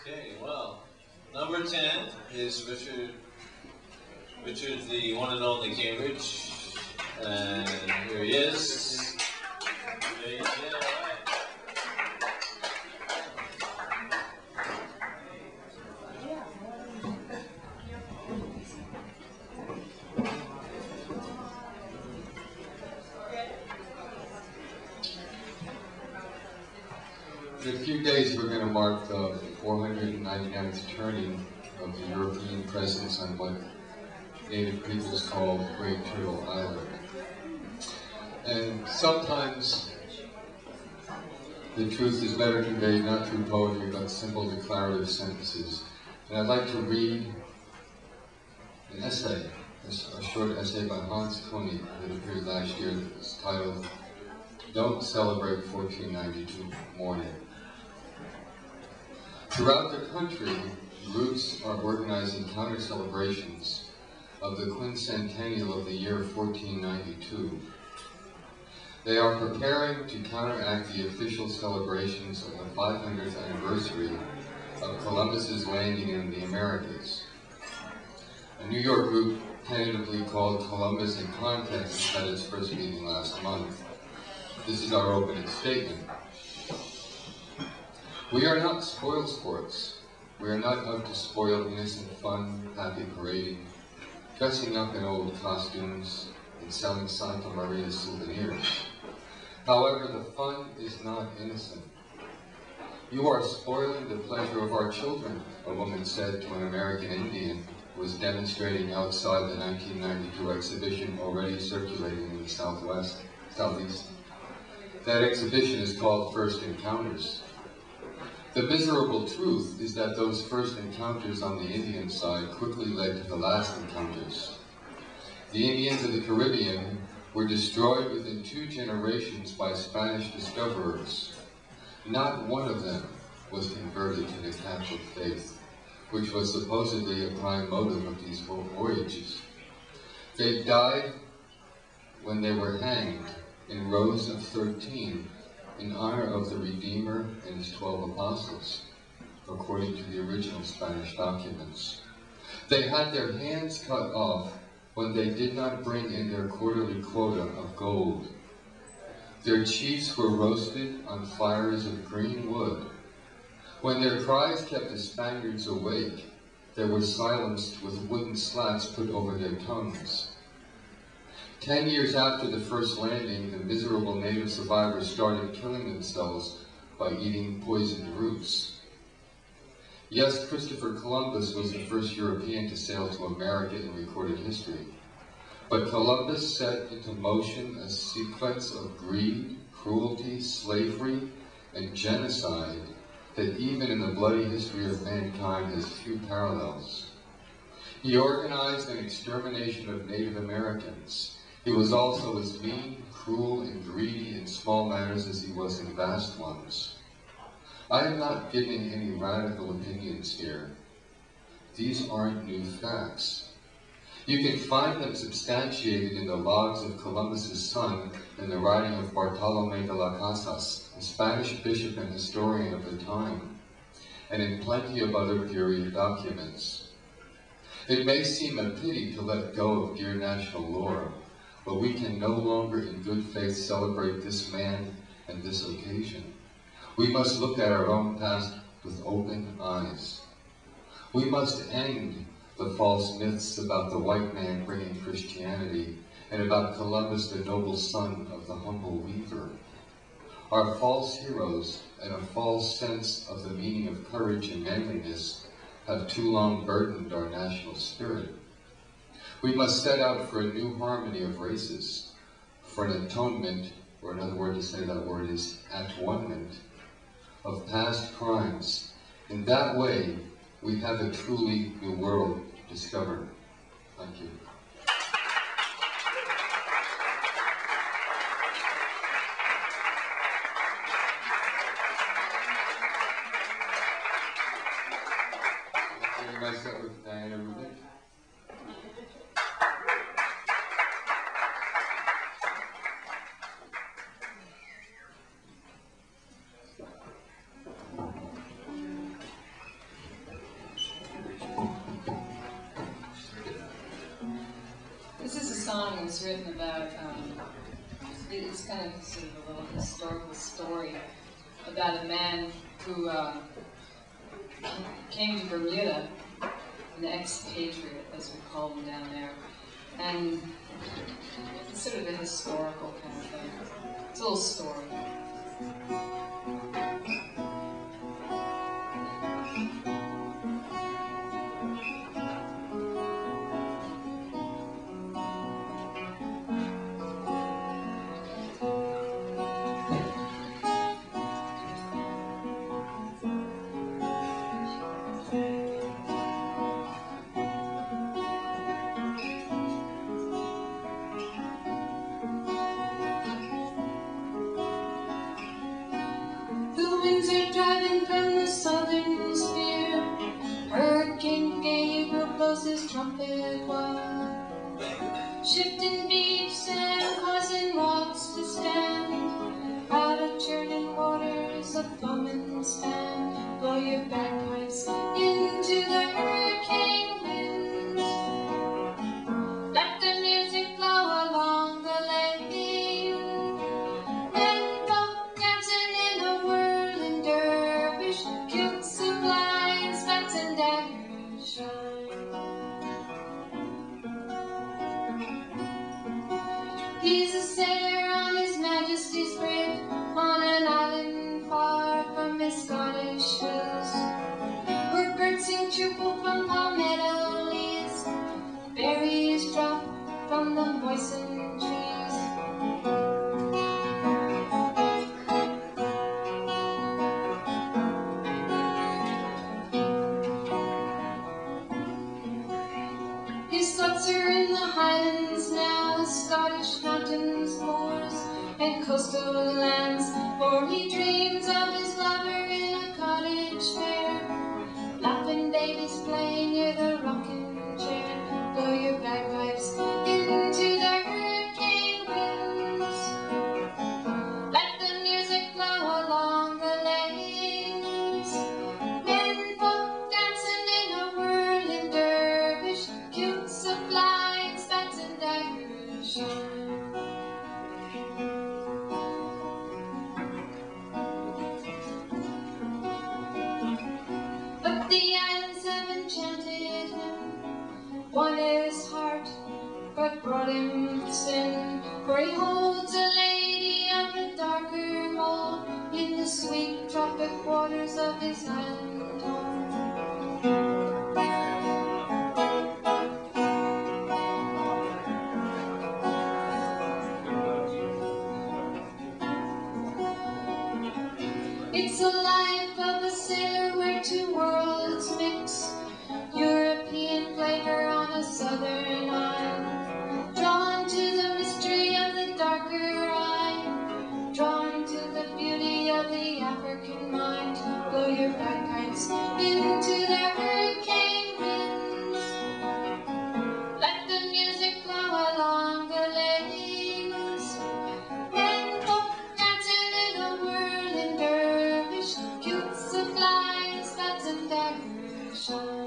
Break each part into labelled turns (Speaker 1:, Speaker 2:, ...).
Speaker 1: Okay, well, number 10 is Richard, the one and only Cambridge, and here he is. Yeah, all right.
Speaker 2: In a few days, we're going to mark the 499th turning of the European presence on what native peoples call Great Turtle Island. And sometimes the truth is better conveyed not through poetry, but simple declarative sentences. And I'd like to read an essay, a short essay by Hans Koenig that appeared last year that was titled, "Don't Celebrate 1492 Morning." Throughout the country, groups are organizing counter-celebrations of the quincentennial of the year 1492. They are preparing to counteract the official celebrations of the 500th anniversary of Columbus's landing in the Americas. A New York group tentatively called Columbus in Context had its first meeting last month. This is our opening statement. We are not spoil sports. We are not out to spoil innocent fun, happy parading, dressing up in old costumes, and selling Santa Maria souvenirs. However, the fun is not innocent. "You are spoiling the pleasure of our children," a woman said to an American Indian who was demonstrating outside the 1992 exhibition already circulating in the southeast. That exhibition is called First Encounters. The miserable truth is that those first encounters on the Indian side quickly led to the last encounters. The Indians of the Caribbean were destroyed within 2 generations by Spanish discoverers. Not one of them was converted to the Catholic faith, which was supposedly a prime motive of these voyages. They died when they were hanged in rows of 13 in honor of the Redeemer and his 12 apostles, according to the original Spanish documents. They had their hands cut off when they did not bring in their quarterly quota of gold. Their chiefs were roasted on fires of green wood. When their cries kept the Spaniards awake, they were silenced with wooden slats put over their tongues. 10 years after the first landing, the miserable native survivors started killing themselves by eating poisoned roots. Yes, Christopher Columbus was the first European to sail to America in recorded history. But Columbus set into motion a sequence of greed, cruelty, slavery, and genocide that even in the bloody history of mankind has few parallels. He organized an extermination of Native Americans. He was also as mean, cruel, and greedy in small matters as he was in vast ones. I am not giving any radical opinions here. These aren't new facts. You can find them substantiated in the logs of Columbus's son and the writing of Bartolomé de las Casas, a Spanish bishop and historian of the time, and in plenty of other period documents. It may seem a pity to let go of dear national lore, but we can no longer in good faith celebrate this man and this occasion. We must look at our own past with open eyes. We must end the false myths about the white man bringing Christianity and about Columbus, the noble son of the humble weaver. Our false heroes and a false sense of the meaning of courage and manliness have too long burdened our national spirit. We must set out for a new harmony of races, for an atonement, or another word to say that word is at-one-ment, of past crimes. In that way, we have a truly new world discovered. Thank you. I start with Diana Rutnik.
Speaker 3: written about, it's kind of sort of a little historical story about a man who came to Bermuda, an expatriate, as we call them down there, and it's sort of a historical kind of thing. It's a little story. Driving from the southern sphere, Hurricane Gabriel blows his trumpet wild, shifting beats and causing rocks to stand. Out of churning waters, a foaming span, blow your bagpipes into the hurricane winds. Let the music flow along the lane, and folk dancing in a whirling dervish, kilts and blinds, bats and daggers shine. He's a sailor on His Majesty's brig, on an island far from his Scottish hills, where birds sing cheerful from palmetto leaves, berries drop from the moistened trees. His thoughts are in the Highlands now, Scottish mountains, moors, and coastal lands, for he dreams of his lover in a cottage fair, laughing babies playing near the rocking chair. Blow your bagpipes into the hurricane winds. Let the music flow along the lanes, men folk dancing in a whirling dervish, kilts of blinds, bats and daggers shine. But the islands have enchanted him, won his heart, but brought him sin, for he holds a lady of a darker mold in the sweet tropic waters of his island home. It's the life of a sailor where two worlds mix, European flavor on a southern isle, drawn to the mystery of the darker eye, drawn to the beauty of the African mind. Blow your bagpipes into the hurricane winds. Let the music flow along the lanes, men folk dancing in a whirling dervish, kilts of blinds, bats and daggers shine.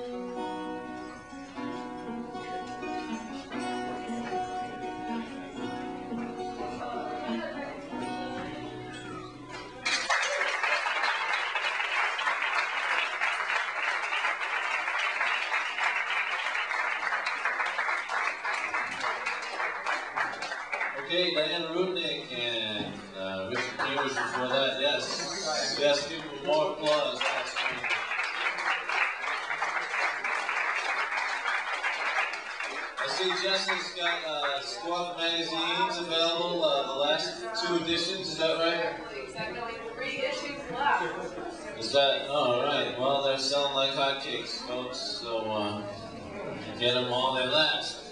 Speaker 1: Okay, Diana Rutnik and Richard Peters before that. Yes, yes, give them more applause. I see Justin's got Squawk magazines available, the last 2 editions, is that right?
Speaker 4: Exactly, only 3 issues left.
Speaker 1: Is that, all right, well, they're selling like hotcakes, folks, so get them while they last.